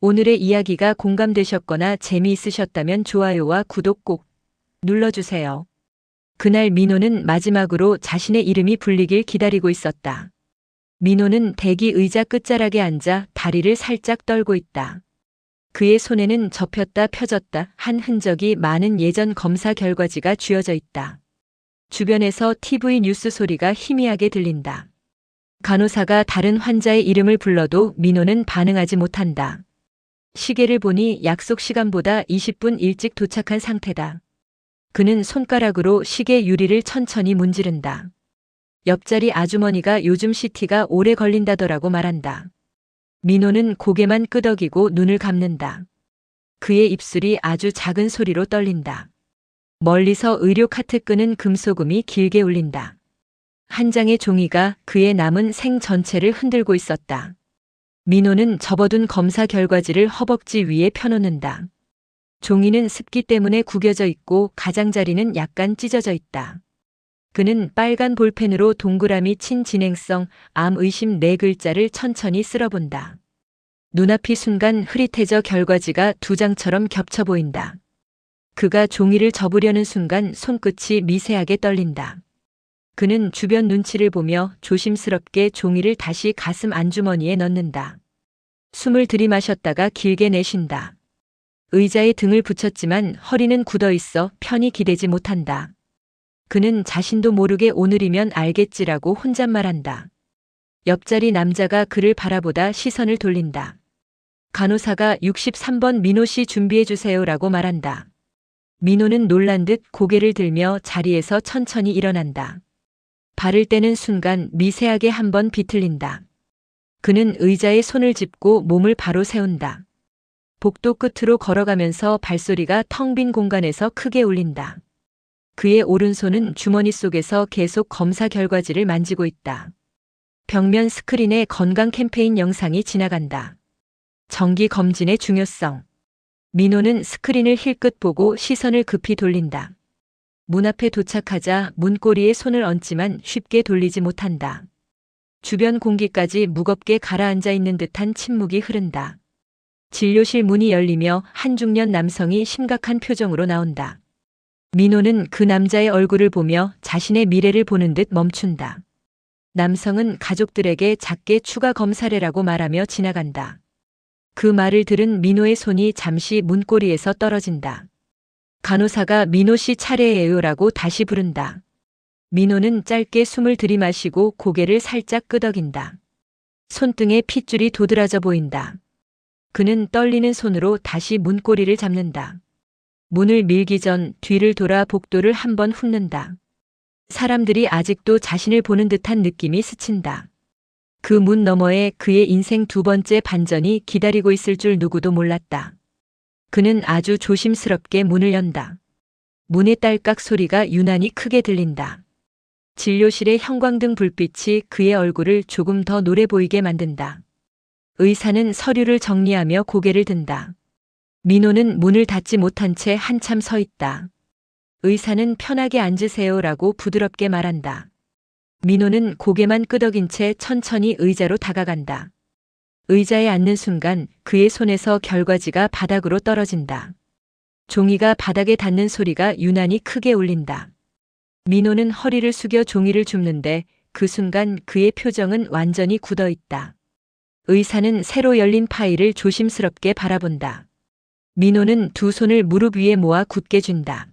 오늘의 이야기가 공감되셨거나 재미있으셨다면 좋아요와 구독 꼭 눌러주세요. 그날 민호는 마지막으로 자신의 이름이 불리길 기다리고 있었다. 민호는 대기 의자 끝자락에 앉아 다리를 살짝 떨고 있다. 그의 손에는 접혔다 펴졌다 한 흔적이 많은 예전 검사 결과지가 쥐어져 있다. 주변에서 TV 뉴스 소리가 희미하게 들린다. 간호사가 다른 환자의 이름을 불러도 민호는 반응하지 못한다. 시계를 보니 약속 시간보다 20분 일찍 도착한 상태다. 그는 손가락으로 시계 유리를 천천히 문지른다. 옆자리 아주머니가 요즘 CT가 오래 걸린다더라고 말한다. 민호는 고개만 끄덕이고 눈을 감는다. 그의 입술이 아주 작은 소리로 떨린다. 멀리서 의료 카트 끄는 금소금이 길게 울린다. 한 장의 종이가 그의 남은 생 전체를 흔들고 있었다. 민호는 접어둔 검사 결과지를 허벅지 위에 펴놓는다. 종이는 습기 때문에 구겨져 있고 가장자리는 약간 찢어져 있다. 그는 빨간 볼펜으로 동그라미 친 진행성 암 의심 4글자를 천천히 쓸어본다. 눈앞이 순간 흐릿해져 결과지가 두 장처럼 겹쳐 보인다. 그가 종이를 접으려는 순간 손끝이 미세하게 떨린다. 그는 주변 눈치를 보며 조심스럽게 종이를 다시 가슴 안주머니에 넣는다. 숨을 들이마셨다가 길게 내쉰다. 의자에 등을 붙였지만 허리는 굳어 있어 편히 기대지 못한다. 그는 자신도 모르게 오늘이면 알겠지라고 혼잣말한다. 옆자리 남자가 그를 바라보다 시선을 돌린다. 간호사가 63번 민호 씨 준비해 주세요라고 말한다. 민호는 놀란 듯 고개를 들며 자리에서 천천히 일어난다. 발을 떼는 순간 미세하게 한번 비틀린다. 그는 의자에 손을 짚고 몸을 바로 세운다. 복도 끝으로 걸어가면서 발소리가 텅 빈 공간에서 크게 울린다. 그의 오른손은 주머니 속에서 계속 검사 결과지를 만지고 있다. 벽면 스크린에 건강 캠페인 영상이 지나간다. 정기 검진의 중요성. 민호는 스크린을 힐끗 보고 시선을 급히 돌린다. 문 앞에 도착하자 문고리에 손을 얹지만 쉽게 돌리지 못한다. 주변 공기까지 무겁게 가라앉아 있는 듯한 침묵이 흐른다. 진료실 문이 열리며 한 중년 남성이 심각한 표정으로 나온다. 민호는 그 남자의 얼굴을 보며 자신의 미래를 보는 듯 멈춘다. 남성은 가족들에게 작게 추가 검사래라고 말하며 지나간다. 그 말을 들은 민호의 손이 잠시 문고리에서 떨어진다. 간호사가 민호 씨 차례예요라고 다시 부른다. 민호는 짧게 숨을 들이마시고 고개를 살짝 끄덕인다. 손등에 핏줄이 도드라져 보인다. 그는 떨리는 손으로 다시 문고리를 잡는다. 문을 밀기 전 뒤를 돌아 복도를 한번 훑는다. 사람들이 아직도 자신을 보는 듯한 느낌이 스친다. 그 문 너머에 그의 인생 두 번째 반전이 기다리고 있을 줄 누구도 몰랐다. 그는 아주 조심스럽게 문을 연다. 문의 딸깍 소리가 유난히 크게 들린다. 진료실의 형광등 불빛이 그의 얼굴을 조금 더 노래 보이게 만든다. 의사는 서류를 정리하며 고개를 든다. 민호는 문을 닫지 못한 채 한참 서 있다. 의사는 편하게 앉으세요라고 부드럽게 말한다. 민호는 고개만 끄덕인 채 천천히 의자로 다가간다. 의자에 앉는 순간 그의 손에서 결과지가 바닥으로 떨어진다. 종이가 바닥에 닿는 소리가 유난히 크게 울린다. 민호는 허리를 숙여 종이를 줍는데 그 순간 그의 표정은 완전히 굳어 있다. 의사는 새로 열린 파일을 조심스럽게 바라본다. 민호는 두 손을 무릎 위에 모아 굳게 쥔다.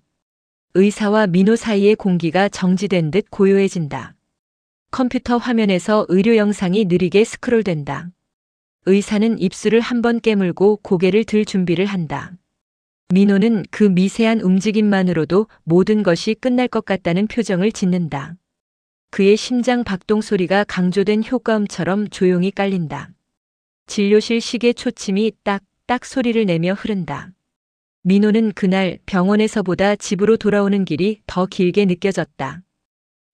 의사와 민호 사이의 공기가 정지된 듯 고요해진다. 컴퓨터 화면에서 의료 영상이 느리게 스크롤된다. 의사는 입술을 한번 깨물고 고개를 들 준비를 한다. 민호는 그 미세한 움직임만으로도 모든 것이 끝날 것 같다는 표정을 짓는다. 그의 심장 박동 소리가 강조된 효과음처럼 조용히 깔린다. 진료실 시계 초침이 딱딱 소리를 내며 흐른다. 민호는 그날 병원에서보다 집으로 돌아오는 길이 더 길게 느껴졌다.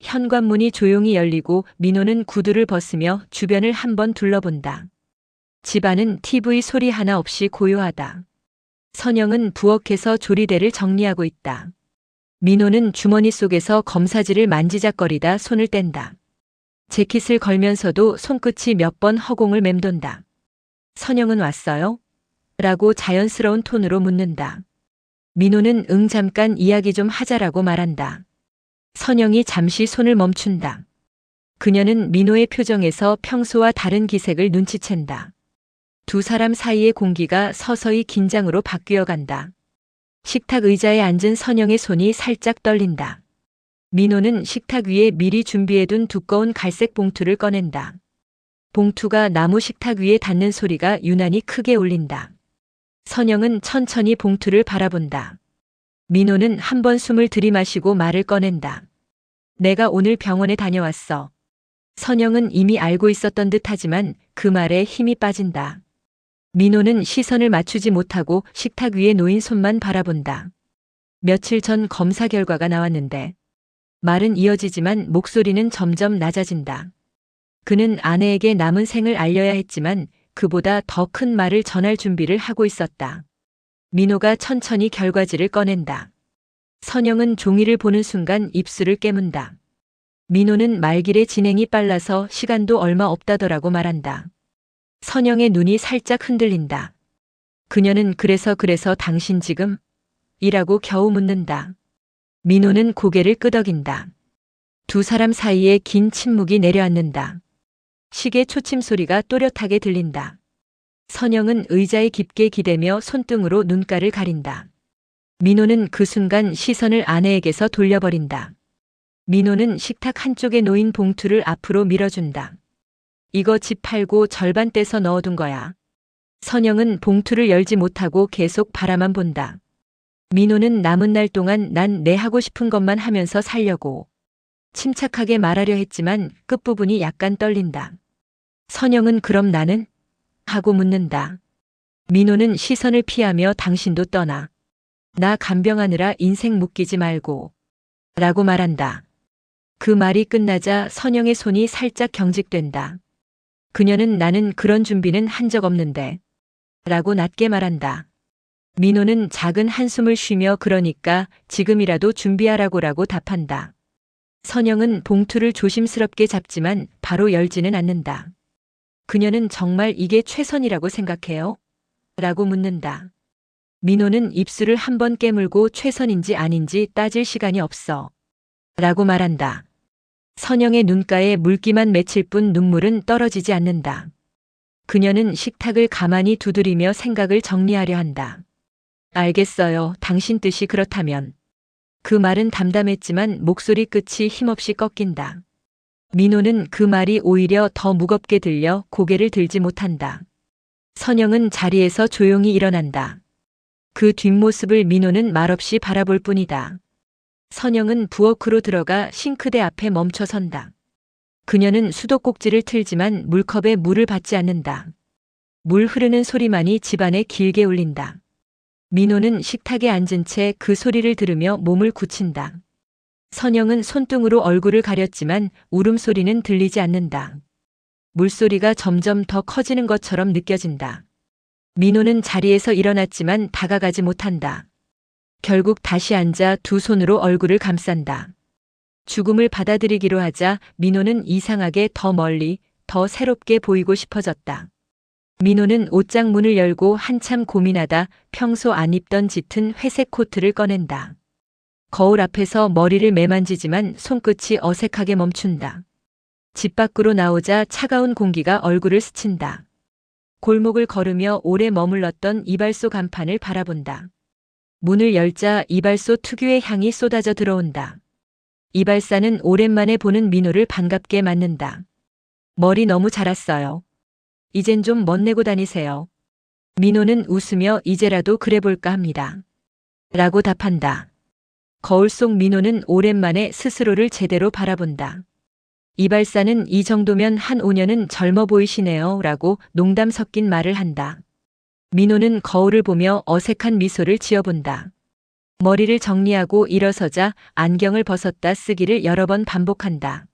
현관문이 조용히 열리고 민호는 구두를 벗으며 주변을 한번 둘러본다. 집안은 TV 소리 하나 없이 고요하다. 선영은 부엌에서 조리대를 정리하고 있다. 민호는 주머니 속에서 검사지를 만지작거리다 손을 뗀다. 재킷을 걸면서도 손끝이 몇 번 허공을 맴돈다. 선영은 왔어요? 라고 자연스러운 톤으로 묻는다. 민호는 응 잠깐 이야기 좀 하자라고 말한다. 선영이 잠시 손을 멈춘다. 그녀는 민호의 표정에서 평소와 다른 기색을 눈치챈다. 두 사람 사이의 공기가 서서히 긴장으로 바뀌어 간다. 식탁 의자에 앉은 선영의 손이 살짝 떨린다. 민호는 식탁 위에 미리 준비해둔 두꺼운 갈색 봉투를 꺼낸다. 봉투가 나무 식탁 위에 닿는 소리가 유난히 크게 울린다. 선영은 천천히 봉투를 바라본다. 민호는 한 번 숨을 들이마시고 말을 꺼낸다. 내가 오늘 병원에 다녀왔어. 선영은 이미 알고 있었던 듯하지만 그 말에 힘이 빠진다. 민호는 시선을 맞추지 못하고 식탁 위에 놓인 손만 바라본다. 며칠 전 검사 결과가 나왔는데 말은 이어지지만 목소리는 점점 낮아진다. 그는 아내에게 남은 생을 알려야 했지만 그보다 더 큰 말을 전할 준비를 하고 있었다. 민호가 천천히 결과지를 꺼낸다. 선영은 종이를 보는 순간 입술을 깨문다. 민호는 말길의 진행이 빨라서 시간도 얼마 없다더라고 말한다. 선영의 눈이 살짝 흔들린다. 그녀는 그래서 당신 지금? 이라고 겨우 묻는다. 민호는 고개를 끄덕인다. 두 사람 사이에 긴 침묵이 내려앉는다. 시계 초침 소리가 또렷하게 들린다. 선영은 의자에 깊게 기대며 손등으로 눈가를 가린다. 민호는 그 순간 시선을 아내에게서 돌려버린다. 민호는 식탁 한쪽에 놓인 봉투를 앞으로 밀어준다. 이거 집 팔고 절반 떼서 넣어둔 거야. 선영은 봉투를 열지 못하고 계속 바라만 본다. 민호는 남은 날 동안 난 내 하고 싶은 것만 하면서 살려고 침착하게 말하려 했지만 끝부분이 약간 떨린다. 선영은 그럼 나는? 하고 묻는다. 민호는 시선을 피하며 당신도 떠나. 나 간병하느라 인생 묶이지 말고. 라고 말한다. 그 말이 끝나자 선영의 손이 살짝 경직된다. 그녀는 나는 그런 준비는 한 적 없는데. 라고 낮게 말한다. 민호는 작은 한숨을 쉬며 그러니까 지금이라도 준비하라고라고 답한다. 선영은 봉투를 조심스럽게 잡지만 바로 열지는 않는다. 그녀는 정말 이게 최선이라고 생각해요? 라고 묻는다. 민호는 입술을 한번 깨물고 최선인지 아닌지 따질 시간이 없어. 라고 말한다. 선영의 눈가에 물기만 맺힐 뿐 눈물은 떨어지지 않는다. 그녀는 식탁을 가만히 두드리며 생각을 정리하려 한다. 알겠어요. 당신 뜻이 그렇다면. 그 말은 담담했지만 목소리 끝이 힘없이 꺾인다. 민호는 그 말이 오히려 더 무겁게 들려 고개를 들지 못한다. 선영은 자리에서 조용히 일어난다. 그 뒷모습을 민호는 말없이 바라볼 뿐이다. 선영은 부엌으로 들어가 싱크대 앞에 멈춰 선다. 그녀는 수도꼭지를 틀지만 물컵에 물을 받지 않는다. 물 흐르는 소리만이 집안에 길게 울린다. 민호는 식탁에 앉은 채 그 소리를 들으며 몸을 굳힌다. 선영은 손등으로 얼굴을 가렸지만 울음소리는 들리지 않는다. 물소리가 점점 더 커지는 것처럼 느껴진다. 민호는 자리에서 일어났지만 다가가지 못한다. 결국 다시 앉아 두 손으로 얼굴을 감싼다. 죽음을 받아들이기로 하자 민호는 이상하게 더 멀리, 더 새롭게 보이고 싶어졌다. 민호는 옷장 문을 열고 한참 고민하다 평소 안 입던 짙은 회색 코트를 꺼낸다. 거울 앞에서 머리를 매만지지만 손끝이 어색하게 멈춘다. 집 밖으로 나오자 차가운 공기가 얼굴을 스친다. 골목을 걸으며 오래 머물렀던 이발소 간판을 바라본다. 문을 열자 이발소 특유의 향이 쏟아져 들어온다. 이발사는 오랜만에 보는 민호를 반갑게 맞는다. 머리 너무 자랐어요. 이젠 좀 멋내고 다니세요. 민호는 웃으며 이제라도 그래볼까 합니다. 라고 답한다. 거울 속 민호는 오랜만에 스스로를 제대로 바라본다. 이발사는 이 정도면 한 5년은 젊어 보이시네요. 라고 농담 섞인 말을 한다. 민호는 거울을 보며 어색한 미소를 지어본다. 머리를 정리하고 일어서자 안경을 벗었다 쓰기를 여러 번 반복한다.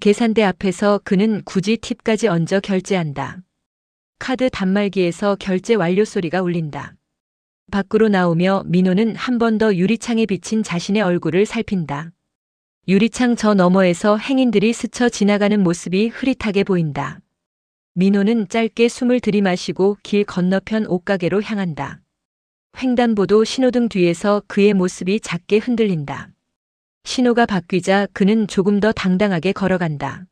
계산대 앞에서 그는 굳이 팁까지 얹어 결제한다. 카드 단말기에서 결제 완료 소리가 울린다. 밖으로 나오며 민호는 한 번 더 유리창에 비친 자신의 얼굴을 살핀다. 유리창 저 너머에서 행인들이 스쳐 지나가는 모습이 흐릿하게 보인다. 민호는 짧게 숨을 들이마시고 길 건너편 옷가게로 향한다. 횡단보도 신호등 뒤에서 그의 모습이 작게 흔들린다. 신호가 바뀌자 그는 조금 더 당당하게 걸어간다.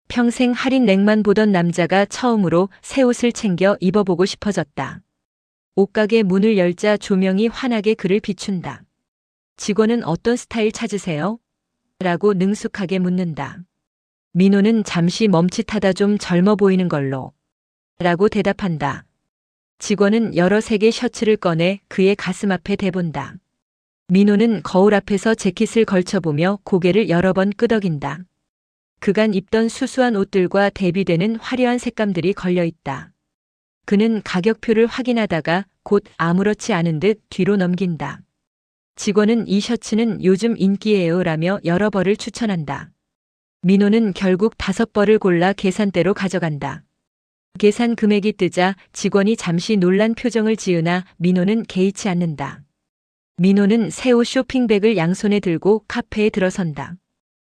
평생 할인 넥만 보던 남자가 처음으로 새 옷을 챙겨 입어보고 싶어졌다. 옷가게 문을 열자 조명이 환하게 그를 비춘다. 직원은 어떤 스타일 찾으세요? 라고 능숙하게 묻는다. 민호는 잠시 멈칫하다 좀 젊어 보이는 걸로. 라고 대답한다. 직원은 여러 색의 셔츠를 꺼내 그의 가슴 앞에 대본다. 민호는 거울 앞에서 재킷을 걸쳐보며 고개를 여러 번 끄덕인다. 그간 입던 수수한 옷들과 대비되는 화려한 색감들이 걸려 있다. 그는 가격표를 확인하다가 곧 아무렇지 않은 듯 뒤로 넘긴다. 직원은 이 셔츠는 요즘 인기예요 라며 여러 벌을 추천한다. 민호는 결국 5벌을 골라 계산대로 가져간다. 계산 금액이 뜨자 직원이 잠시 놀란 표정을 지으나 민호는 개의치 않는다. 민호는 새 옷 쇼핑백을 양손에 들고 카페에 들어선다.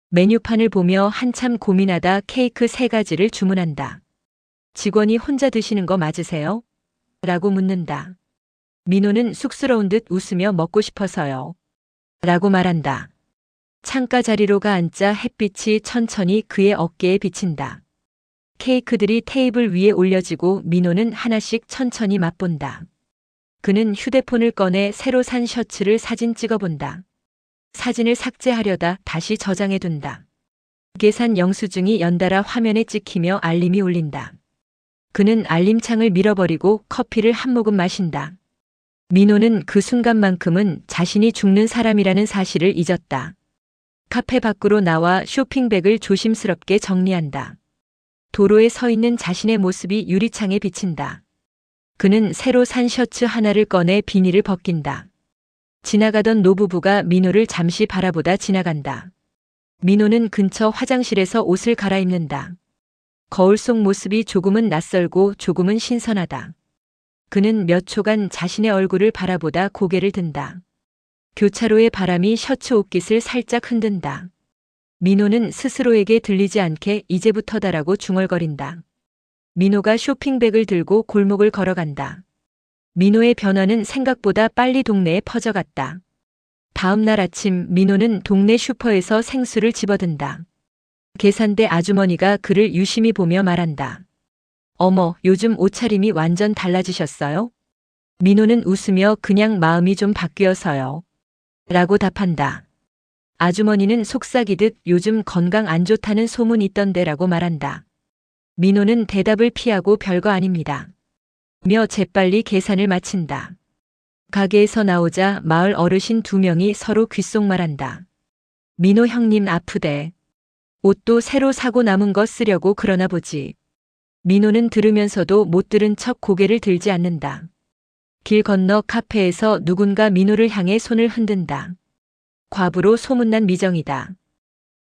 메뉴판을 보며 한참 고민하다 케이크 3가지를 주문한다. 직원이 혼자 드시는 거 맞으세요? 라고 묻는다. 민호는 쑥스러운 듯 웃으며 먹고 싶어서요. 라고 말한다. 창가 자리로 가 앉자 햇빛이 천천히 그의 어깨에 비친다. 케이크들이 테이블 위에 올려지고 민호는 하나씩 천천히 맛본다. 그는 휴대폰을 꺼내 새로 산 셔츠를 사진 찍어본다. 사진을 삭제하려다 다시 저장해둔다. 계산 영수증이 연달아 화면에 찍히며 알림이 울린다. 그는 알림창을 밀어버리고 커피를 한 모금 마신다. 민호는 그 순간만큼은 자신이 죽는 사람이라는 사실을 잊었다. 카페 밖으로 나와 쇼핑백을 조심스럽게 정리한다. 도로에 서 있는 자신의 모습이 유리창에 비친다. 그는 새로 산 셔츠 하나를 꺼내 비닐을 벗긴다. 지나가던 노부부가 민호를 잠시 바라보다 지나간다. 민호는 근처 화장실에서 옷을 갈아입는다. 거울 속 모습이 조금은 낯설고 조금은 신선하다. 그는 몇 초간 자신의 얼굴을 바라보다 고개를 든다. 교차로의 바람이 셔츠 옷깃을 살짝 흔든다. 민호는 스스로에게 들리지 않게 이제부터다라고 중얼거린다. 민호가 쇼핑백을 들고 골목을 걸어간다. 민호의 변화는 생각보다 빨리 동네에 퍼져갔다. 다음 날 아침 민호는 동네 슈퍼에서 생수를 집어든다. 계산대 아주머니가 그를 유심히 보며 말한다. 어머, 요즘 옷차림이 완전 달라지셨어요? 민호는 웃으며 그냥 마음이 좀 바뀌어서요. 라고 답한다. 아주머니는 속삭이듯 요즘 건강 안 좋다는 소문 있던데라고 말한다. 민호는 대답을 피하고 별거 아닙니다. 며 재빨리 계산을 마친다. 가게에서 나오자 마을 어르신 2명이 서로 귓속말한다. 민호 형님 아프대. 옷도 새로 사고 남은 거 쓰려고 그러나 보지. 민호는 들으면서도 못 들은 척 고개를 들지 않는다. 길 건너 카페에서 누군가 민호를 향해 손을 흔든다. 과부로 소문난 미정이다.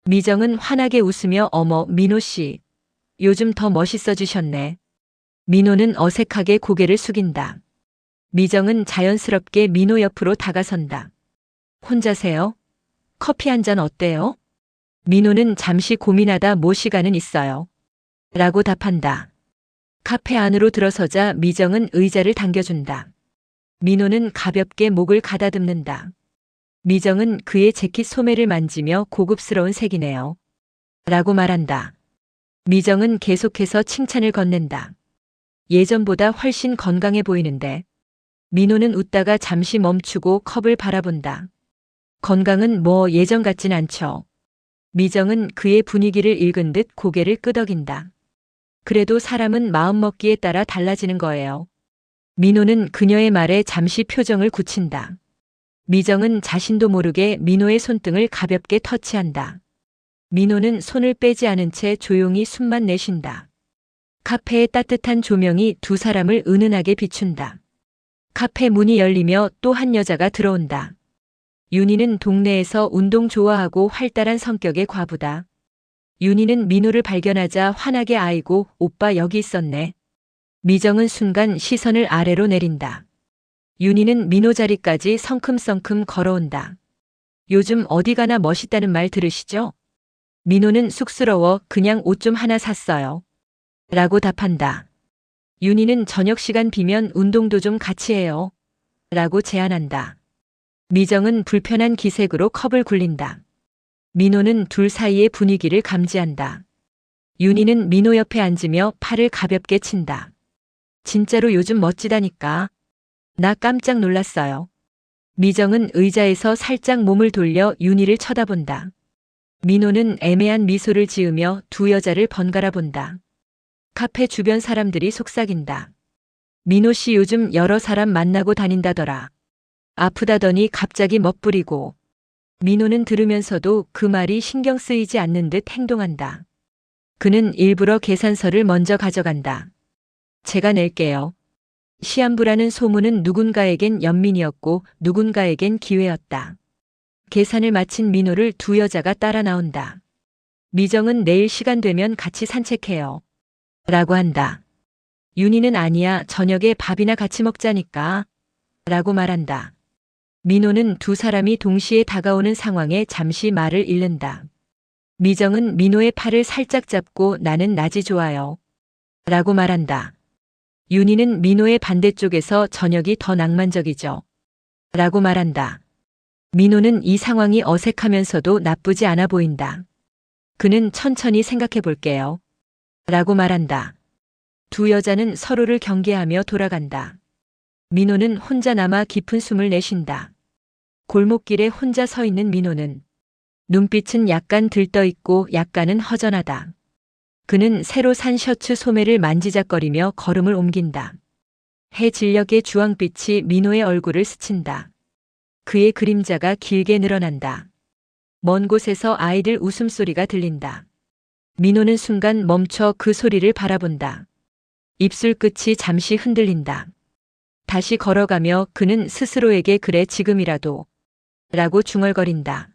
미정은 환하게 웃으며 어머 민호 씨. 요즘 더 멋있어지셨네. 민호는 어색하게 고개를 숙인다. 미정은 자연스럽게 민호 옆으로 다가선다. 혼자세요? 커피 한 잔 어때요? 민호는 잠시 고민하다 뭐 시간은 있어요. 라고 답한다. 카페 안으로 들어서자 미정은 의자를 당겨준다. 민호는 가볍게 목을 가다듬는다. 미정은 그의 재킷 소매를 만지며 고급스러운 색이네요. 라고 말한다. 미정은 계속해서 칭찬을 건넨다. 예전보다 훨씬 건강해 보이는데. 민호는 웃다가 잠시 멈추고 컵을 바라본다. 건강은 뭐 예전 같진 않죠. 미정은 그의 분위기를 읽은 듯 고개를 끄덕인다. 그래도 사람은 마음먹기에 따라 달라지는 거예요. 민호는 그녀의 말에 잠시 표정을 굳힌다. 미정은 자신도 모르게 민호의 손등을 가볍게 터치한다. 민호는 손을 빼지 않은 채 조용히 숨만 내쉰다. 카페의 따뜻한 조명이 두 사람을 은은하게 비춘다. 카페 문이 열리며 또 한 여자가 들어온다. 윤희는 동네에서 운동 좋아하고 활달한 성격의 과부다. 윤희는 민호를 발견하자 환하게 아이고 오빠 여기 있었네. 미정은 순간 시선을 아래로 내린다. 윤희는 민호 자리까지 성큼성큼 걸어온다. 요즘 어디 가나 멋있다는 말 들으시죠? 민호는 쑥스러워 그냥 옷 좀 하나 샀어요. 라고 답한다. 윤희는 저녁 시간 비면 운동도 좀 같이 해요. 라고 제안한다. 미정은 불편한 기색으로 컵을 굴린다. 민호는 둘 사이의 분위기를 감지한다. 윤희는 민호 옆에 앉으며 팔을 가볍게 친다. 진짜로 요즘 멋지다니까. 나 깜짝 놀랐어요. 미정은 의자에서 살짝 몸을 돌려 윤희를 쳐다본다. 민호는 애매한 미소를 지으며 두 여자를 번갈아 본다. 카페 주변 사람들이 속삭인다. 민호 씨 요즘 여러 사람 만나고 다닌다더라. 아프다더니 갑자기 멋부리고. 민호는 들으면서도 그 말이 신경 쓰이지 않는 듯 행동한다. 그는 일부러 계산서를 먼저 가져간다. 제가 낼게요. 시한부라는 소문은 누군가에겐 연민이었고 누군가에겐 기회였다. 계산을 마친 민호를 두 여자가 따라 나온다. 미정은 내일 시간 되면 같이 산책해요. 라고 한다. 윤희는 아니야, 저녁에 밥이나 같이 먹자니까. 라고 말한다. 민호는 두 사람이 동시에 다가오는 상황에 잠시 말을 잃는다. 미정은 민호의 팔을 살짝 잡고 나는 낮이 좋아요. 라고 말한다. 윤희는 민호의 반대쪽에서 저녁이 더 낭만적이죠. 라고 말한다. 민호는 이 상황이 어색하면서도 나쁘지 않아 보인다. 그는 천천히 생각해 볼게요. 라고 말한다. 두 여자는 서로를 경계하며 돌아간다. 민호는 혼자 남아 깊은 숨을 내쉰다. 골목길에 혼자 서 있는 민호는 눈빛은 약간 들떠있고 약간은 허전하다. 그는 새로 산 셔츠 소매를 만지작거리며 걸음을 옮긴다. 해 진녘의 주황빛이 민호의 얼굴을 스친다. 그의 그림자가 길게 늘어난다. 먼 곳에서 아이들 웃음소리가 들린다. 민호는 순간 멈춰 그 소리를 바라본다. 입술 끝이 잠시 흔들린다. 다시 걸어가며 그는 스스로에게 그래 지금이라도 라고 중얼거린다.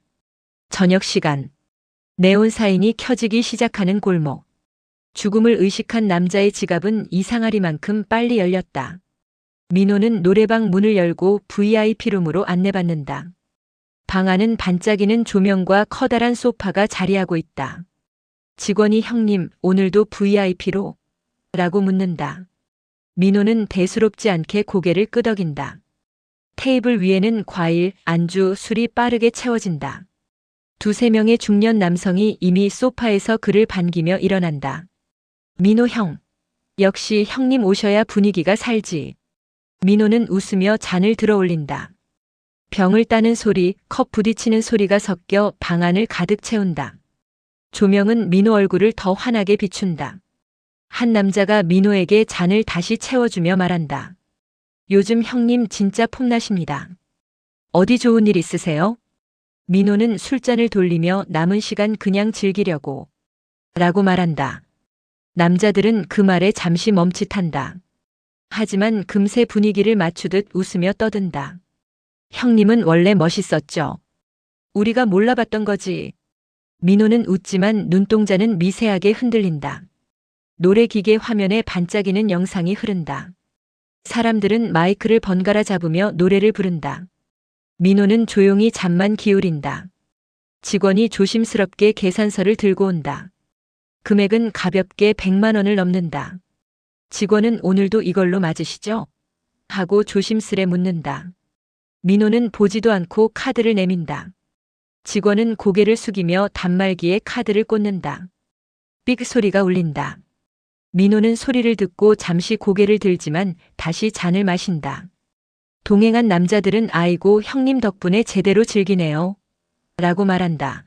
저녁 시간. 네온사인이 켜지기 시작하는 골목. 죽음을 의식한 남자의 지갑은 이상하리만큼 빨리 열렸다. 민호는 노래방 문을 열고 VIP룸으로 안내받는다. 방 안은 반짝이는 조명과 커다란 소파가 자리하고 있다. 직원이 형님, 오늘도 VIP로? 라고 묻는다. 민호는 대수롭지 않게 고개를 끄덕인다. 테이블 위에는 과일, 안주, 술이 빠르게 채워진다. 두세 명의 중년 남성이 이미 소파에서 그를 반기며 일어난다. 민호 형. 역시 형님 오셔야 분위기가 살지. 민호는 웃으며 잔을 들어 올린다. 병을 따는 소리, 컵 부딪히는 소리가 섞여 방 안을 가득 채운다. 조명은 민호 얼굴을 더 환하게 비춘다. 한 남자가 민호에게 잔을 다시 채워주며 말한다. 요즘 형님 진짜 폼나십니다. 어디 좋은 일 있으세요? 민호는 술잔을 돌리며 남은 시간 그냥 즐기려고. 라고 말한다. 남자들은 그 말에 잠시 멈칫한다. 하지만 금세 분위기를 맞추듯 웃으며 떠든다. 형님은 원래 멋있었죠. 우리가 몰라봤던 거지. 민호는 웃지만 눈동자는 미세하게 흔들린다. 노래기계 화면에 반짝이는 영상이 흐른다. 사람들은 마이크를 번갈아 잡으며 노래를 부른다. 민호는 조용히 잠만 기울인다. 직원이 조심스럽게 계산서를 들고 온다. 금액은 가볍게 100만 원을 넘는다. 직원은 오늘도 이걸로 맞으시죠? 하고 조심스레 묻는다. 민호는 보지도 않고 카드를 내민다. 직원은 고개를 숙이며 단말기에 카드를 꽂는다. 삑 소리가 울린다. 민호는 소리를 듣고 잠시 고개를 들지만 다시 잔을 마신다. 동행한 남자들은 아이고 형님 덕분에 제대로 즐기네요. 라고 말한다.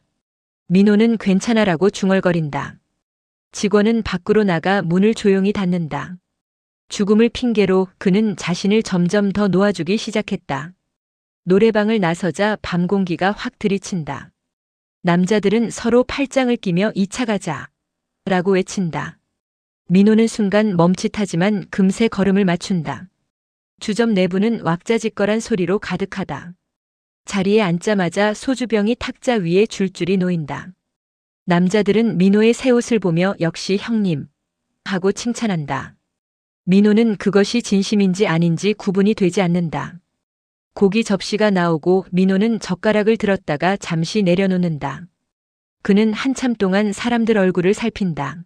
민호는 괜찮아라고 중얼거린다. 직원은 밖으로 나가 문을 조용히 닫는다. 죽음을 핑계로 그는 자신을 점점 더 놓아주기 시작했다. 노래방을 나서자 밤 공기가 확 들이친다. 남자들은 서로 팔짱을 끼며 2차 가자. 라고 외친다. 민호는 순간 멈칫하지만 금세 걸음을 맞춘다. 주점 내부는 왁자지껄한 소리로 가득하다. 자리에 앉자마자 소주병이 탁자 위에 줄줄이 놓인다. 남자들은 민호의 새 옷을 보며 역시 형님 하고 칭찬한다. 민호는 그것이 진심인지 아닌지 구분이 되지 않는다. 고기 접시가 나오고 민호는 젓가락을 들었다가 잠시 내려놓는다. 그는 한참 동안 사람들 얼굴을 살핀다.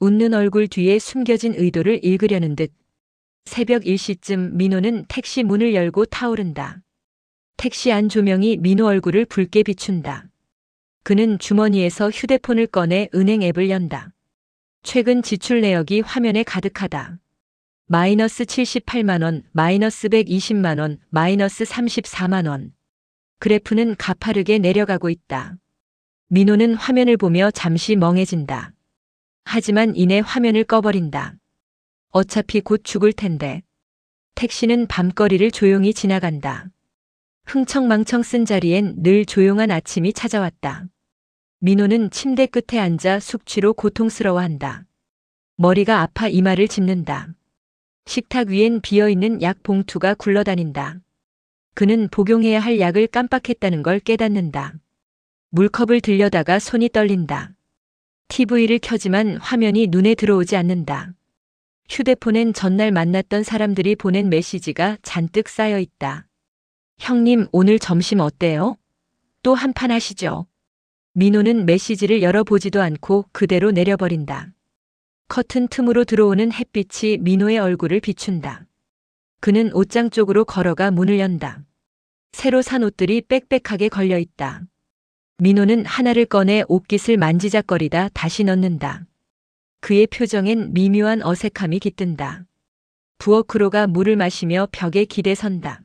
웃는 얼굴 뒤에 숨겨진 의도를 읽으려는 듯. 새벽 1시쯤 민호는 택시 문을 열고 타오른다. 택시 안 조명이 민호 얼굴을 붉게 비춘다. 그는 주머니에서 휴대폰을 꺼내 은행 앱을 연다. 최근 지출 내역이 화면에 가득하다. 마이너스 78만 원, 마이너스 120만 원, 마이너스 34만 원. 그래프는 가파르게 내려가고 있다. 민호는 화면을 보며 잠시 멍해진다. 하지만 이내 화면을 꺼버린다. 어차피 곧 죽을 텐데. 택시는 밤거리를 조용히 지나간다. 흥청망청 쓴 자리엔 늘 조용한 아침이 찾아왔다. 민호는 침대 끝에 앉아 숙취로 고통스러워한다. 머리가 아파 이마를 짚는다. 식탁 위엔 비어있는 약 봉투가 굴러다닌다. 그는 복용해야 할 약을 깜빡했다는 걸 깨닫는다. 물컵을 들여다가 손이 떨린다. TV를 켜지만 화면이 눈에 들어오지 않는다. 휴대폰엔 전날 만났던 사람들이 보낸 메시지가 잔뜩 쌓여 있다. 형님, 오늘 점심 어때요? 또 한 판 하시죠. 민호는 메시지를 열어보지도 않고 그대로 내려버린다. 커튼 틈으로 들어오는 햇빛이 민호의 얼굴을 비춘다. 그는 옷장 쪽으로 걸어가 문을 연다. 새로 산 옷들이 빽빽하게 걸려 있다. 민호는 하나를 꺼내 옷깃을 만지작거리다 다시 넣는다. 그의 표정엔 미묘한 어색함이 깃든다. 부엌으로가 물을 마시며 벽에 기대 선다.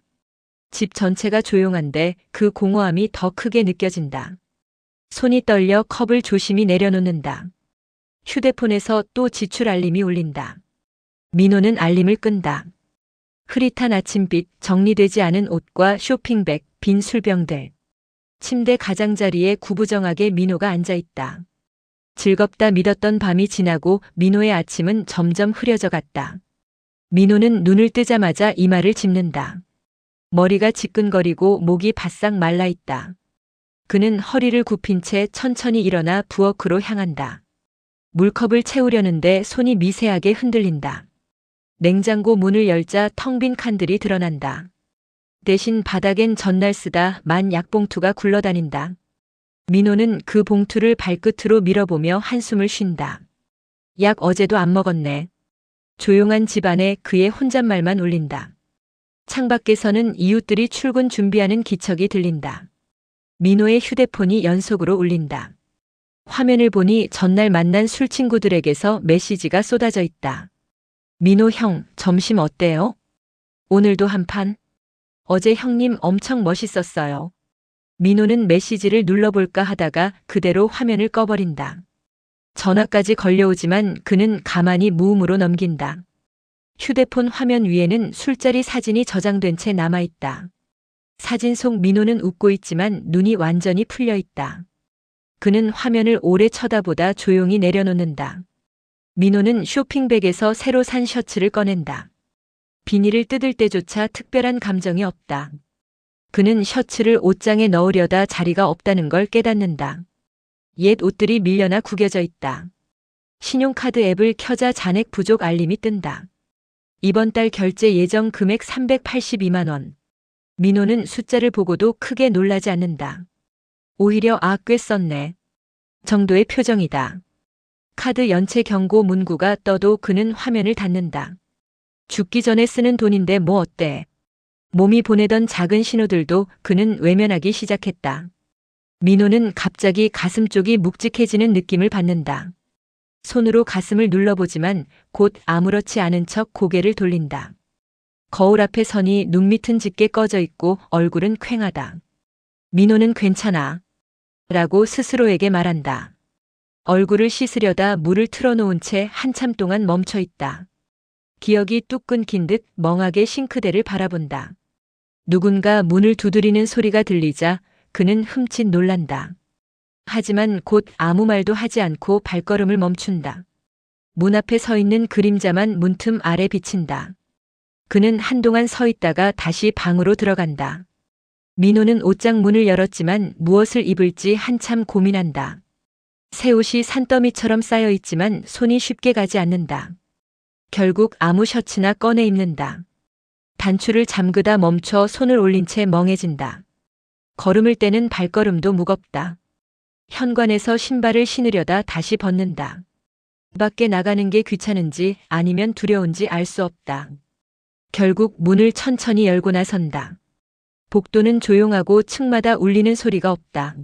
집 전체가 조용한데 그 공허함이 더 크게 느껴진다. 손이 떨려 컵을 조심히 내려놓는다. 휴대폰에서 또 지출 알림이 울린다. 민호는 알림을 끈다. 흐릿한 아침빛, 정리되지 않은 옷과 쇼핑백, 빈 술병들. 침대 가장자리에 구부정하게 민호가 앉아있다. 즐겁다 믿었던 밤이 지나고 민호의 아침은 점점 흐려져 갔다. 민호는 눈을 뜨자마자 이마를 짚는다. 머리가 지끈거리고 목이 바싹 말라있다. 그는 허리를 굽힌 채 천천히 일어나 부엌으로 향한다. 물컵을 채우려는데 손이 미세하게 흔들린다. 냉장고 문을 열자 텅 빈 칸들이 드러난다. 대신 바닥엔 전날 쓰다 만 약봉투가 굴러다닌다. 민호는 그 봉투를 발끝으로 밀어보며 한숨을 쉰다. 약 어제도 안 먹었네. 조용한 집안에 그의 혼잣말만 울린다. 창밖에서는 이웃들이 출근 준비하는 기척이 들린다. 민호의 휴대폰이 연속으로 울린다. 화면을 보니 전날 만난 술친구들에게서 메시지가 쏟아져 있다. 민호 형, 점심 어때요? 오늘도 한 판? 어제 형님 엄청 멋있었어요. 민호는 메시지를 눌러볼까 하다가 그대로 화면을 꺼버린다. 전화까지 걸려오지만 그는 가만히 무음으로 넘긴다. 휴대폰 화면 위에는 술자리 사진이 저장된 채 남아있다. 사진 속 민호는 웃고 있지만 눈이 완전히 풀려 있다. 그는 화면을 오래 쳐다보다 조용히 내려놓는다. 민호는 쇼핑백에서 새로 산 셔츠를 꺼낸다. 비닐을 뜯을 때조차 특별한 감정이 없다. 그는 셔츠를 옷장에 넣으려다 자리가 없다는 걸 깨닫는다. 옛 옷들이 밀려나 구겨져 있다. 신용카드 앱을 켜자 잔액 부족 알림이 뜬다. 이번 달 결제 예정 금액 382만 원. 민호는 숫자를 보고도 크게 놀라지 않는다. 오히려 꽤 썼네. 정도의 표정이다. 카드 연체 경고 문구가 떠도 그는 화면을 닫는다. 죽기 전에 쓰는 돈인데 뭐 어때? 몸이 보내던 작은 신호들도 그는 외면하기 시작했다. 민호는 갑자기 가슴 쪽이 묵직해지는 느낌을 받는다. 손으로 가슴을 눌러보지만 곧 아무렇지 않은 척 고개를 돌린다. 거울 앞에 서니 눈밑은 짙게 꺼져 있고 얼굴은 퀭하다. 민호는 괜찮아. 라고 스스로에게 말한다. 얼굴을 씻으려다 물을 틀어놓은 채 한참 동안 멈춰 있다. 기억이 뚝 끊긴 듯 멍하게 싱크대를 바라본다. 누군가 문을 두드리는 소리가 들리자 그는 흠칫 놀란다. 하지만 곧 아무 말도 하지 않고 발걸음을 멈춘다. 문 앞에 서 있는 그림자만 문틈 아래 비친다. 그는 한동안 서 있다가 다시 방으로 들어간다. 민호는 옷장 문을 열었지만 무엇을 입을지 한참 고민한다. 새 옷이 산더미처럼 쌓여 있지만 손이 쉽게 가지 않는다. 결국 아무 셔츠나 꺼내 입는다. 단추를 잠그다 멈춰 손을 올린 채 멍해진다. 걸음을 떼는 발걸음도 무겁다. 현관에서 신발을 신으려다 다시 벗는다. 밖에 나가는 게 귀찮은지 아니면 두려운지 알 수 없다. 결국 문을 천천히 열고 나선다. 복도는 조용하고 층마다 울리는 소리가 없다.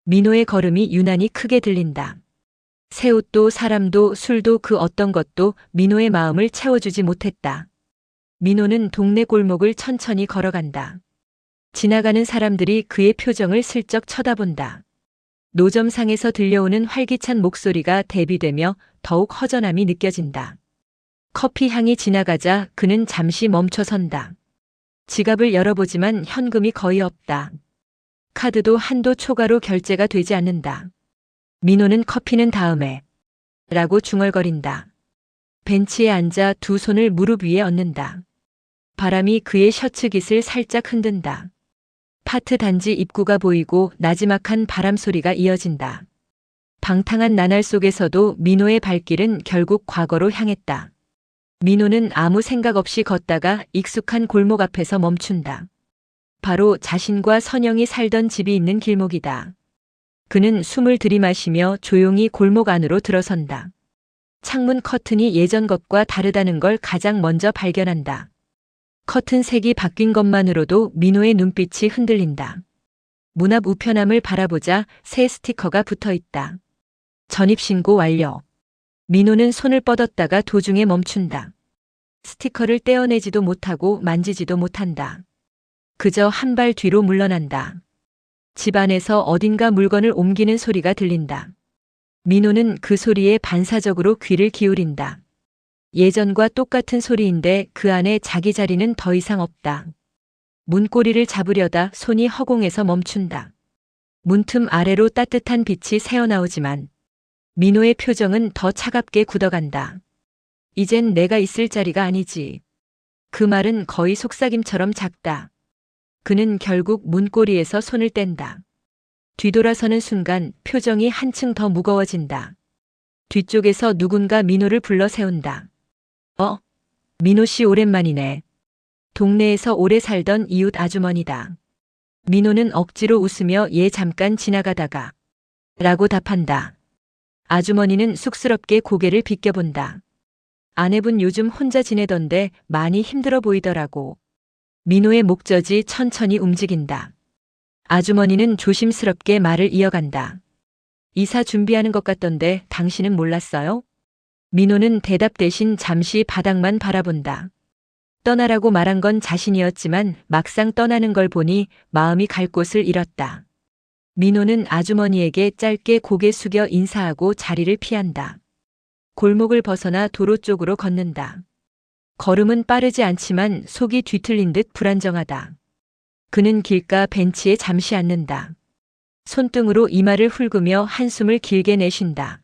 민호의 걸음이 유난히 크게 들린다. 새 옷도 사람도 술도 그 어떤 것도 민호의 마음을 채워주지 못했다. 민호는 동네 골목을 천천히 걸어간다. 지나가는 사람들이 그의 표정을 슬쩍 쳐다본다. 노점상에서 들려오는 활기찬 목소리가 대비되며 더욱 허전함이 느껴진다. 커피 향이 지나가자 그는 잠시 멈춰 선다. 지갑을 열어보지만 현금이 거의 없다. 카드도 한도 초과로 결제가 되지 않는다. 민호는 커피는 다음에 라고 중얼거린다. 벤치에 앉아 두 손을 무릎 위에 얹는다. 바람이 그의 셔츠 깃을 살짝 흔든다. 파트 단지 입구가 보이고 나지막한 바람 소리가 이어진다. 방탕한 나날 속에서도 민호의 발길은 결국 과거로 향했다. 민호는 아무 생각 없이 걷다가 익숙한 골목 앞에서 멈춘다. 바로 자신과 선영이 살던 집이 있는 길목이다. 그는 숨을 들이마시며 조용히 골목 안으로 들어선다. 창문 커튼이 예전 것과 다르다는 걸 가장 먼저 발견한다. 커튼 색이 바뀐 것만으로도 민호의 눈빛이 흔들린다. 문 앞 우편함을 바라보자 새 스티커가 붙어 있다. 전입신고 완료. 민호는 손을 뻗었다가 도중에 멈춘다. 스티커를 떼어내지도 못하고 만지지도 못한다. 그저 한 발 뒤로 물러난다. 집 안에서 어딘가 물건을 옮기는 소리가 들린다. 민호는 그 소리에 반사적으로 귀를 기울인다. 예전과 똑같은 소리인데 그 안에 자기 자리는 더 이상 없다. 문고리를 잡으려다 손이 허공에서 멈춘다. 문틈 아래로 따뜻한 빛이 새어나오지만 민호의 표정은 더 차갑게 굳어간다. 이젠 내가 있을 자리가 아니지. 그 말은 거의 속삭임처럼 작다. 그는 결국 문고리에서 손을 뗀다. 뒤돌아서는 순간 표정이 한층 더 무거워진다. 뒤쪽에서 누군가 민호를 불러 세운다. 민호 씨 오랜만이네. 동네에서 오래 살던 이웃 아주머니다. 민호는 억지로 웃으며 얘 잠깐 지나가다가 라고 답한다. 아주머니는 쑥스럽게 고개를 비껴본다. 아내분 요즘 혼자 지내던데 많이 힘들어 보이더라고. 민호의 목젖이 천천히 움직인다. 아주머니는 조심스럽게 말을 이어간다. 이사 준비하는 것 같던데 당신은 몰랐어요? 민호는 대답 대신 잠시 바닥만 바라본다. 떠나라고 말한 건 자신이었지만 막상 떠나는 걸 보니 마음이 갈 곳을 잃었다. 민호는 아주머니에게 짧게 고개 숙여 인사하고 자리를 피한다. 골목을 벗어나 도로 쪽으로 걷는다. 걸음은 빠르지 않지만 속이 뒤틀린 듯 불안정하다. 그는 길가 벤치에 잠시 앉는다. 손등으로 이마를 훑으며 한숨을 길게 내쉰다.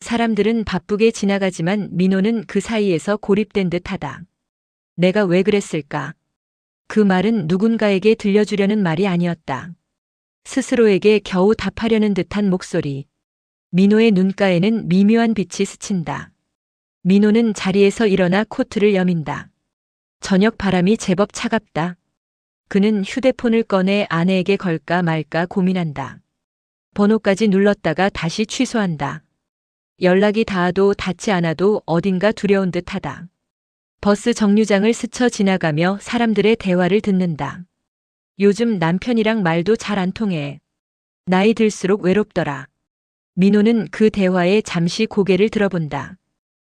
사람들은 바쁘게 지나가지만 민호는 그 사이에서 고립된 듯하다. 내가 왜 그랬을까? 그 말은 누군가에게 들려주려는 말이 아니었다. 스스로에게 겨우 답하려는 듯한 목소리. 민호의 눈가에는 미묘한 빛이 스친다. 민호는 자리에서 일어나 코트를 여민다. 저녁 바람이 제법 차갑다. 그는 휴대폰을 꺼내 아내에게 걸까 말까 고민한다. 번호까지 눌렀다가 다시 취소한다. 연락이 닿아도 닿지 않아도 어딘가 두려운 듯하다. 버스 정류장을 스쳐 지나가며 사람들의 대화를 듣는다. 요즘 남편이랑 말도 잘 안 통해. 나이 들수록 외롭더라. 민호는 그 대화에 잠시 고개를 들어본다.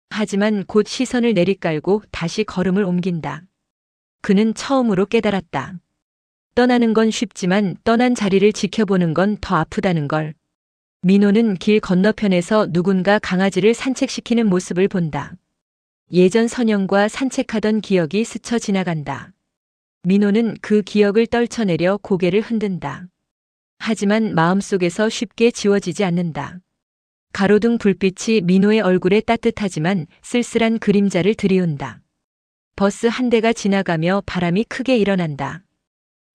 하지만 곧 시선을 내리깔고 다시 걸음을 옮긴다. 그는 처음으로 깨달았다. 떠나는 건 쉽지만 떠난 자리를 지켜보는 건 더 아프다는 걸. 민호는 길 건너편에서 누군가 강아지를 산책시키는 모습을 본다. 예전 선영과 산책하던 기억이 스쳐 지나간다. 민호는 그 기억을 떨쳐내려 고개를 흔든다. 하지만 마음속에서 쉽게 지워지지 않는다. 가로등 불빛이 민호의 얼굴에 따뜻하지만 쓸쓸한 그림자를 드리운다. 버스 한 대가 지나가며 바람이 크게 일어난다.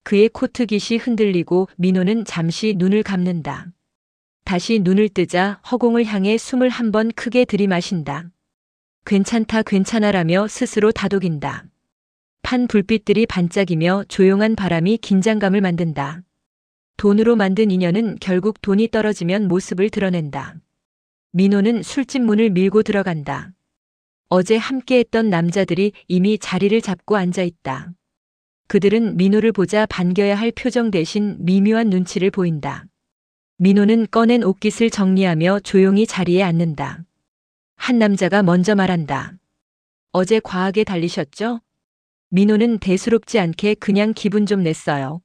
그의 코트 깃이 흔들리고 민호는 잠시 눈을 감는다. 다시 눈을 뜨자 허공을 향해 숨을 한 번 크게 들이마신다. 괜찮다 괜찮아라며 스스로 다독인다. 판 불빛들이 반짝이며 조용한 바람이 긴장감을 만든다. 돈으로 만든 인연은 결국 돈이 떨어지면 모습을 드러낸다. 민호는 술집 문을 밀고 들어간다. 어제 함께했던 남자들이 이미 자리를 잡고 앉아 있다. 그들은 민호를 보자 반겨야 할 표정 대신 미묘한 눈치를 보인다. 민호는 꺼낸 옷깃을 정리하며 조용히 자리에 앉는다. 한 남자가 먼저 말한다. 어제 과하게 달리셨죠? 민호는 대수롭지 않게 그냥 기분 좀 냈어요.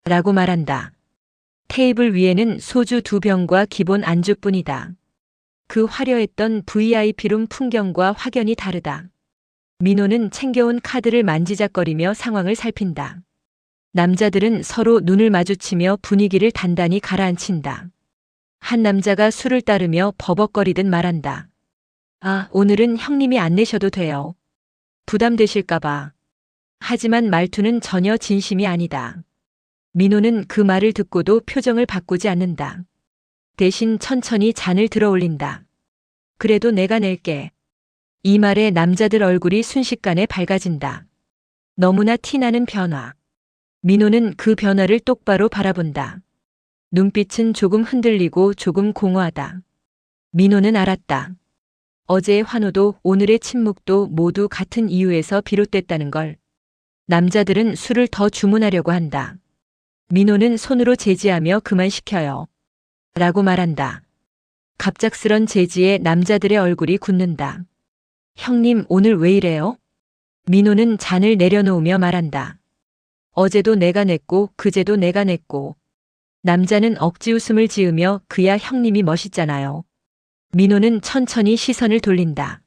라고 말한다. 테이블 위에는 소주 2병과 기본 안주뿐이다. 그 화려했던 VIP룸 풍경과 확연히 다르다. 민호는 챙겨온 카드를 만지작거리며 상황을 살핀다. 남자들은 서로 눈을 마주치며 분위기를 단단히 가라앉힌다. 한 남자가 술을 따르며 버벅거리듯 말한다. 아, 오늘은 형님이 안 내셔도 돼요. 부담되실까봐. 하지만 말투는 전혀 진심이 아니다. 민호는 그 말을 듣고도 표정을 바꾸지 않는다. 대신 천천히 잔을 들어 올린다. 그래도 내가 낼게. 이 말에 남자들 얼굴이 순식간에 밝아진다. 너무나 티나는 변화. 민호는 그 변화를 똑바로 바라본다. 눈빛은 조금 흔들리고 조금 공허하다. 민호는 알았다. 어제의 환호도 오늘의 침묵도 모두 같은 이유에서 비롯됐다는 걸. 남자들은 술을 더 주문하려고 한다. 민호는 손으로 제지하며 그만 시켜요. 라고 말한다. 갑작스런 제지에 남자들의 얼굴이 굳는다. 형님 오늘 왜 이래요? 민호는 잔을 내려놓으며 말한다. 어제도 내가 냈고 그제도 내가 냈고. 남자는 억지 웃음을 지으며 그야 형님이 멋있잖아요. 민호는 천천히 시선을 돌린다.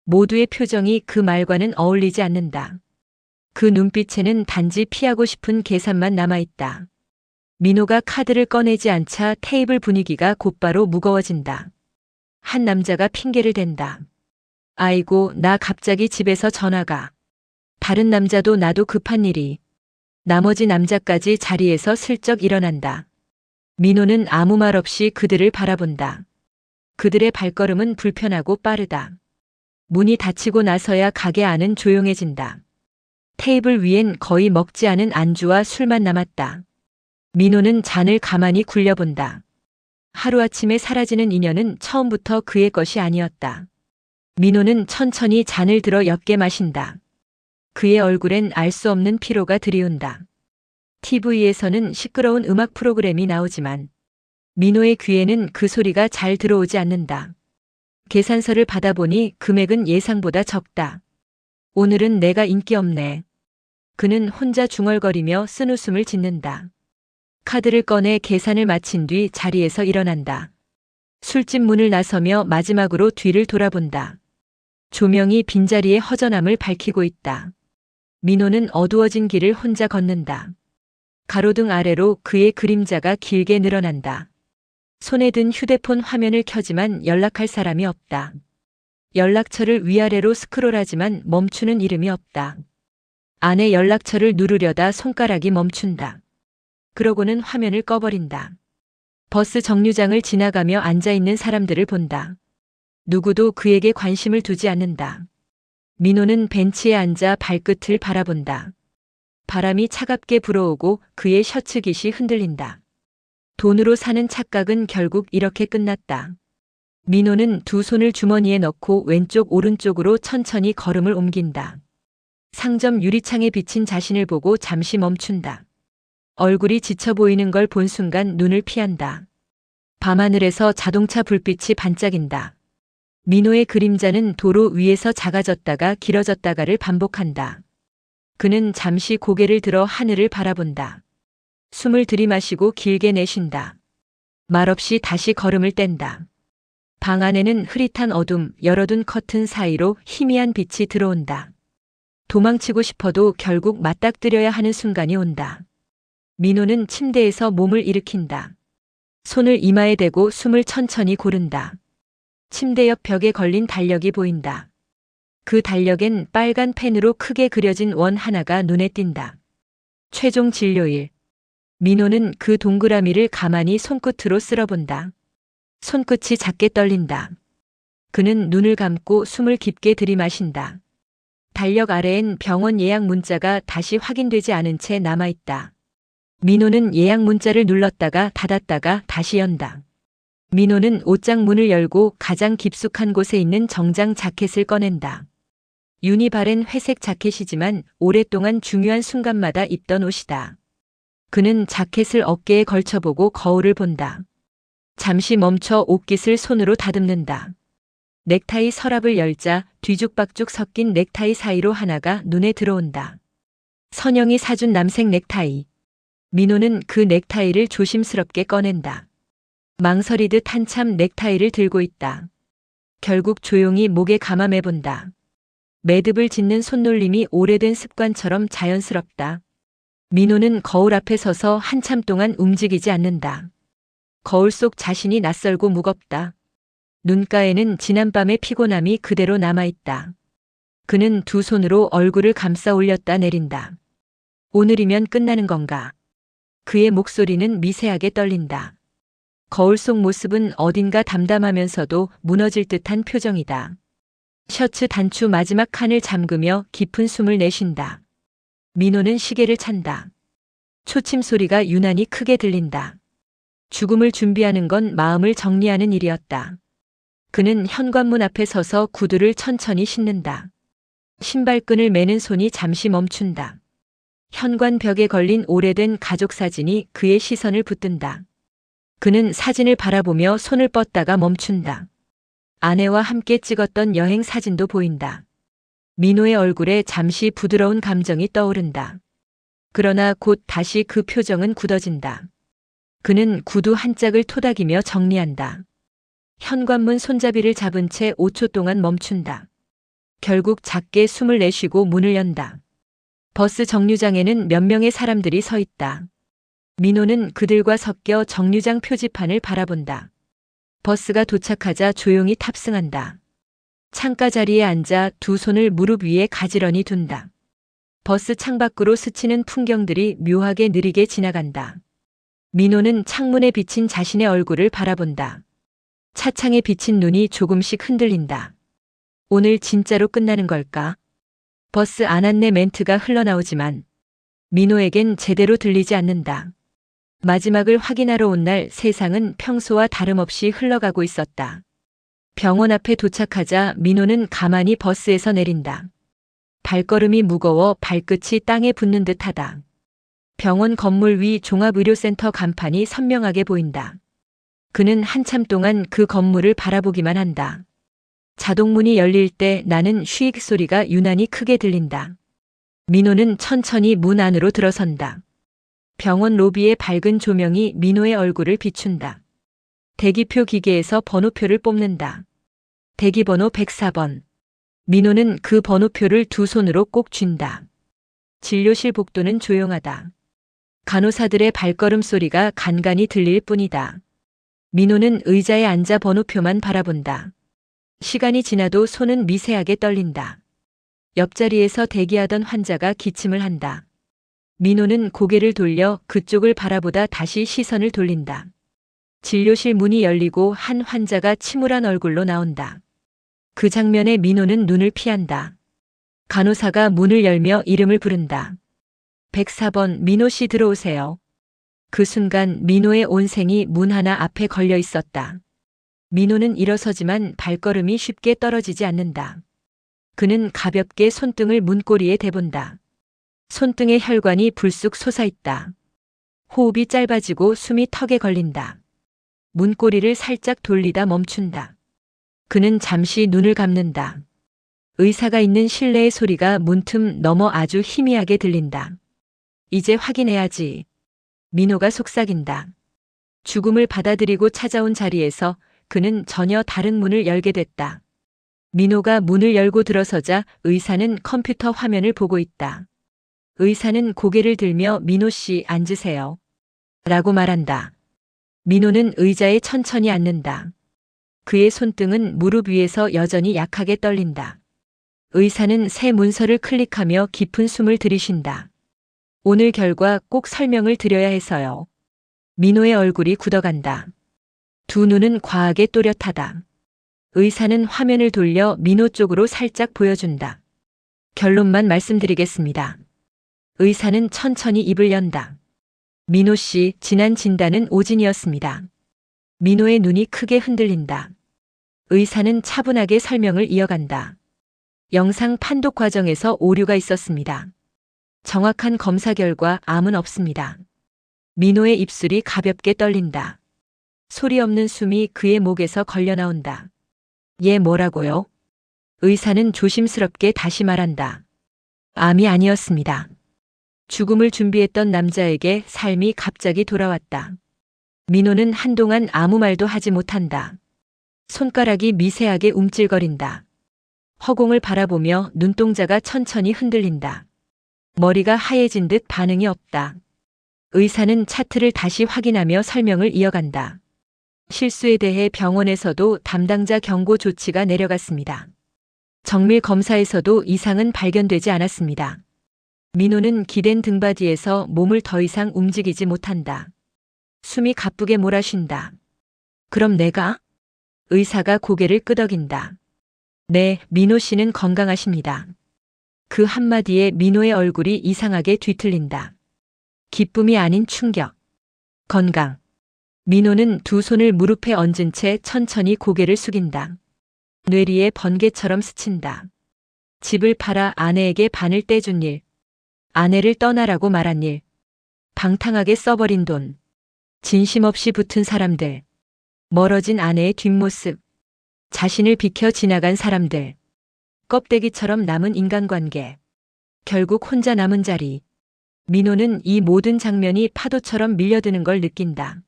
모두의 표정이 그 말과는 어울리지 않는다. 그 눈빛에는 단지 피하고 싶은 계산만 남아있다. 민호가 카드를 꺼내지 않자 테이블 분위기가 곧바로 무거워진다. 한 남자가 핑계를 댄다. 아이고, 나 갑자기 집에서 전화가. 다른 남자도 나도 급한 일이. 나머지 남자까지 자리에서 슬쩍 일어난다. 민호는 아무 말 없이 그들을 바라본다. 그들의 발걸음은 불편하고 빠르다. 문이 닫히고 나서야 가게 안은 조용해진다. 테이블 위엔 거의 먹지 않은 안주와 술만 남았다. 민호는 잔을 가만히 굴려본다. 하루아침에 사라지는 인연은 처음부터 그의 것이 아니었다. 민호는 천천히 잔을 들어 옅게 마신다. 그의 얼굴엔 알 수 없는 피로가 드리운다. TV에서는 시끄러운 음악 프로그램이 나오지만 민호의 귀에는 그 소리가 잘 들어오지 않는다. 계산서를 받아보니 금액은 예상보다 적다. 오늘은 내가 인기 없네. 그는 혼자 중얼거리며 쓴웃음을 짓는다. 카드를 꺼내 계산을 마친 뒤 자리에서 일어난다. 술집 문을 나서며 마지막으로 뒤를 돌아본다. 조명이 빈자리의 허전함을 밝히고 있다. 민호는 어두워진 길을 혼자 걷는다. 가로등 아래로 그의 그림자가 길게 늘어난다. 손에 든 휴대폰 화면을 켜지만 연락할 사람이 없다. 연락처를 위아래로 스크롤하지만 멈추는 이름이 없다. 아내 연락처를 누르려다 손가락이 멈춘다. 그러고는 화면을 꺼버린다. 버스 정류장을 지나가며 앉아있는 사람들을 본다. 누구도 그에게 관심을 두지 않는다. 민호는 벤치에 앉아 발끝을 바라본다. 바람이 차갑게 불어오고 그의 셔츠 깃이 흔들린다. 돈으로 사는 착각은 결국 이렇게 끝났다. 민호는 두 손을 주머니에 넣고 왼쪽 오른쪽으로 천천히 걸음을 옮긴다. 상점 유리창에 비친 자신을 보고 잠시 멈춘다. 얼굴이 지쳐 보이는 걸 본 순간 눈을 피한다. 밤하늘에서 자동차 불빛이 반짝인다. 민호의 그림자는 도로 위에서 작아졌다가 길어졌다가를 반복한다. 그는 잠시 고개를 들어 하늘을 바라본다. 숨을 들이마시고 길게 내쉰다. 말없이 다시 걸음을 뗀다. 방 안에는 흐릿한 어둠, 열어둔 커튼 사이로 희미한 빛이 들어온다. 도망치고 싶어도 결국 맞닥뜨려야 하는 순간이 온다. 민호는 침대에서 몸을 일으킨다. 손을 이마에 대고 숨을 천천히 고른다. 침대 옆 벽에 걸린 달력이 보인다. 그 달력엔 빨간 펜으로 크게 그려진 원 하나가 눈에 띈다. 최종 진료일. 민호는 그 동그라미를 가만히 손끝으로 쓸어본다. 손끝이 작게 떨린다. 그는 눈을 감고 숨을 깊게 들이마신다. 달력 아래엔 병원 예약 문자가 다시 확인되지 않은 채 남아있다. 민호는 예약 문자를 눌렀다가 닫았다가 다시 연다. 민호는 옷장 문을 열고 가장 깊숙한 곳에 있는 정장 자켓을 꺼낸다. 윤이 바랜 회색 자켓이지만 오랫동안 중요한 순간마다 입던 옷이다. 그는 자켓을 어깨에 걸쳐보고 거울을 본다. 잠시 멈춰 옷깃을 손으로 다듬는다. 넥타이 서랍을 열자 뒤죽박죽 섞인 넥타이 사이로 하나가 눈에 들어온다. 선영이 사준 남색 넥타이. 민호는 그 넥타이를 조심스럽게 꺼낸다. 망설이듯 한참 넥타이를 들고 있다. 결국 조용히 목에 감아매본다. 매듭을 짓는 손놀림이 오래된 습관처럼 자연스럽다. 민호는 거울 앞에 서서 한참 동안 움직이지 않는다. 거울 속 자신이 낯설고 무겁다. 눈가에는 지난밤의 피곤함이 그대로 남아있다. 그는 두 손으로 얼굴을 감싸 올렸다 내린다. 오늘이면 끝나는 건가? 그의 목소리는 미세하게 떨린다. 거울 속 모습은 어딘가 담담하면서도 무너질 듯한 표정이다. 셔츠 단추 마지막 칸을 잠그며 깊은 숨을 내쉰다. 민호는 시계를 찬다. 초침 소리가 유난히 크게 들린다. 죽음을 준비하는 건 마음을 정리하는 일이었다. 그는 현관문 앞에 서서 구두를 천천히 신는다. 신발끈을 매는 손이 잠시 멈춘다. 현관 벽에 걸린 오래된 가족 사진이 그의 시선을 붙든다. 그는 사진을 바라보며 손을 뻗다가 멈춘다. 아내와 함께 찍었던 여행 사진도 보인다. 민호의 얼굴에 잠시 부드러운 감정이 떠오른다. 그러나 곧 다시 그 표정은 굳어진다. 그는 구두 한 짝을 토닥이며 정리한다. 현관문 손잡이를 잡은 채 5초 동안 멈춘다. 결국 작게 숨을 내쉬고 문을 연다. 버스 정류장에는 몇 명의 사람들이 서 있다. 민호는 그들과 섞여 정류장 표지판을 바라본다. 버스가 도착하자 조용히 탑승한다. 창가 자리에 앉아 두 손을 무릎 위에 가지런히 둔다. 버스 창밖으로 스치는 풍경들이 묘하게 느리게 지나간다. 민호는 창문에 비친 자신의 얼굴을 바라본다. 차창에 비친 눈이 조금씩 흔들린다. 오늘 진짜로 끝나는 걸까? 버스 안안내 멘트가 흘러나오지만 민호에겐 제대로 들리지 않는다. 마지막을 확인하러 온 날 세상은 평소와 다름없이 흘러가고 있었다. 병원 앞에 도착하자 민호는 가만히 버스에서 내린다. 발걸음이 무거워 발끝이 땅에 붙는 듯하다. 병원 건물 위 종합의료센터 간판이 선명하게 보인다. 그는 한참 동안 그 건물을 바라보기만 한다. 자동문이 열릴 때 나는 쉬익 소리가 유난히 크게 들린다. 민호는 천천히 문 안으로 들어선다. 병원 로비의 밝은 조명이 민호의 얼굴을 비춘다. 대기표 기계에서 번호표를 뽑는다. 대기번호 104번. 민호는 그 번호표를 두 손으로 꼭 쥔다. 진료실 복도는 조용하다. 간호사들의 발걸음 소리가 간간히 들릴 뿐이다. 민호는 의자에 앉아 번호표만 바라본다. 시간이 지나도 손은 미세하게 떨린다. 옆자리에서 대기하던 환자가 기침을 한다. 민호는 고개를 돌려 그쪽을 바라보다 다시 시선을 돌린다. 진료실 문이 열리고 한 환자가 침울한 얼굴로 나온다. 그 장면에 민호는 눈을 피한다. 간호사가 문을 열며 이름을 부른다. 104번 민호 씨 들어오세요. 그 순간 민호의 온생이 문 하나 앞에 걸려 있었다. 민호는 일어서지만 발걸음이 쉽게 떨어지지 않는다. 그는 가볍게 손등을 문고리에 대본다. 손등의 혈관이 불쑥 솟아있다. 호흡이 짧아지고 숨이 턱에 걸린다. 문고리를 살짝 돌리다 멈춘다. 그는 잠시 눈을 감는다. 의사가 있는 실내의 소리가 문틈 넘어 아주 희미하게 들린다. 이제 확인해야지. 민호가 속삭인다. 죽음을 받아들이고 찾아온 자리에서 그는 전혀 다른 문을 열게 됐다. 민호가 문을 열고 들어서자 의사는 컴퓨터 화면을 보고 있다. 의사는 고개를 들며 민호 씨 앉으세요. 라고 말한다. 민호는 의자에 천천히 앉는다. 그의 손등은 무릎 위에서 여전히 약하게 떨린다. 의사는 새 문서를 클릭하며 깊은 숨을 들이쉰다. 오늘 결과 꼭 설명을 드려야 해서요. 민호의 얼굴이 굳어간다. 두 눈은 과하게 또렷하다. 의사는 화면을 돌려 민호 쪽으로 살짝 보여준다. 결론만 말씀드리겠습니다. 의사는 천천히 입을 연다. 민호 씨, 지난 진단은 오진이었습니다. 민호의 눈이 크게 흔들린다. 의사는 차분하게 설명을 이어간다. 영상 판독 과정에서 오류가 있었습니다. 정확한 검사 결과 암은 없습니다. 민호의 입술이 가볍게 떨린다. 소리 없는 숨이 그의 목에서 걸려 나온다. 얘 뭐라고요? 의사는 조심스럽게 다시 말한다. 암이 아니었습니다. 죽음을 준비했던 남자에게 삶이 갑자기 돌아왔다. 민호는 한동안 아무 말도 하지 못한다. 손가락이 미세하게 움찔거린다. 허공을 바라보며 눈동자가 천천히 흔들린다. 머리가 하얘진 듯 반응이 없다. 의사는 차트를 다시 확인하며 설명을 이어간다. 실수에 대해 병원에서도 담당자 경고 조치가 내려갔습니다. 정밀 검사에서도 이상은 발견되지 않았습니다. 민호는 기댄 등받이에서 몸을 더 이상 움직이지 못한다. 숨이 가쁘게 몰아쉰다. 그럼 내가? 의사가 고개를 끄덕인다. 네, 민호 씨는 건강하십니다. 그 한마디에 민호의 얼굴이 이상하게 뒤틀린다. 기쁨이 아닌 충격. 건강. 민호는 두 손을 무릎에 얹은 채 천천히 고개를 숙인다. 뇌리에 번개처럼 스친다. 집을 팔아 아내에게 반을 떼준 일. 아내를 떠나라고 말한 일. 방탕하게 써버린 돈. 진심 없이 붙은 사람들. 멀어진 아내의 뒷모습. 자신을 비켜 지나간 사람들. 껍데기처럼 남은 인간관계. 결국 혼자 남은 자리. 민호는 이 모든 장면이 파도처럼 밀려드는 걸 느낀다.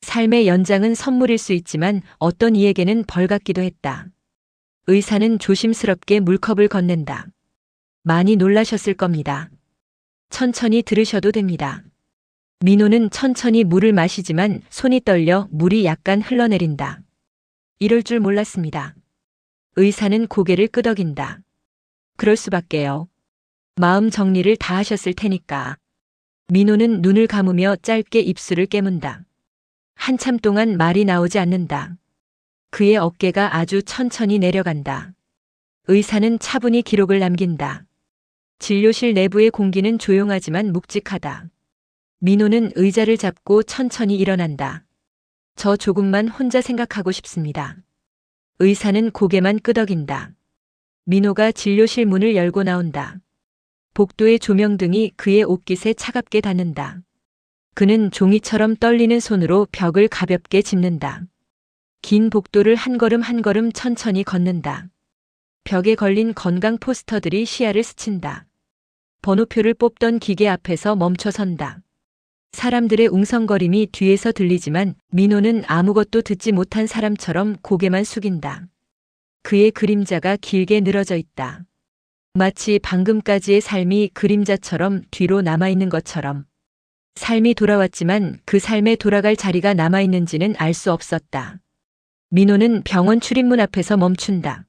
삶의 연장은 선물일 수 있지만 어떤 이에게는 벌 같기도 했다. 의사는 조심스럽게 물컵을 건넨다. 많이 놀라셨을 겁니다. 천천히 들으셔도 됩니다. 민호는 천천히 물을 마시지만 손이 떨려 물이 약간 흘러내린다. 이럴 줄 몰랐습니다. 의사는 고개를 끄덕인다. 그럴 수밖에요. 마음 정리를 다 하셨을 테니까. 민호는 눈을 감으며 짧게 입술을 깨문다. 한참 동안 말이 나오지 않는다. 그의 어깨가 아주 천천히 내려간다. 의사는 차분히 기록을 남긴다. 진료실 내부의 공기는 조용하지만 묵직하다. 민호는 의자를 잡고 천천히 일어난다. 저 조금만 혼자 생각하고 싶습니다. 의사는 고개만 끄덕인다. 민호가 진료실 문을 열고 나온다. 복도의 조명등이 그의 옷깃에 차갑게 닿는다. 그는 종이처럼 떨리는 손으로 벽을 가볍게 짚는다. 긴 복도를 한 걸음 한 걸음 천천히 걷는다. 벽에 걸린 건강 포스터들이 시야를 스친다. 번호표를 뽑던 기계 앞에서 멈춰선다. 사람들의 웅성거림이 뒤에서 들리지만 민호는 아무것도 듣지 못한 사람처럼 고개만 숙인다. 그의 그림자가 길게 늘어져 있다. 마치 방금까지의 삶이 그림자처럼 뒤로 남아있는 것처럼. 삶이 돌아왔지만 그 삶에 돌아갈 자리가 남아있는지는 알 수 없었다. 민호는 병원 출입문 앞에서 멈춘다.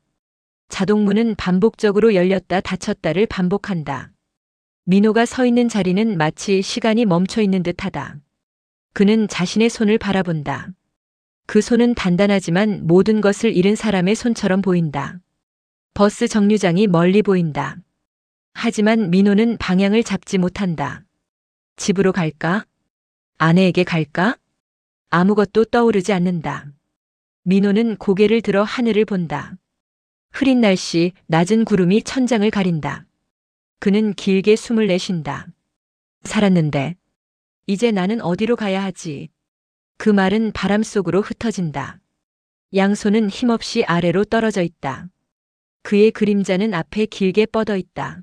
자동문은 반복적으로 열렸다 닫혔다를 반복한다. 민호가 서 있는 자리는 마치 시간이 멈춰 있는 듯하다. 그는 자신의 손을 바라본다. 그 손은 단단하지만 모든 것을 잃은 사람의 손처럼 보인다. 버스 정류장이 멀리 보인다. 하지만 민호는 방향을 잡지 못한다. 집으로 갈까? 아내에게 갈까? 아무것도 떠오르지 않는다. 민호는 고개를 들어 하늘을 본다. 흐린 날씨, 낮은 구름이 천장을 가린다. 그는 길게 숨을 내쉰다. 살았는데 이제 나는 어디로 가야 하지? 그 말은 바람 속으로 흩어진다. 양손은 힘없이 아래로 떨어져 있다. 그의 그림자는 앞에 길게 뻗어 있다.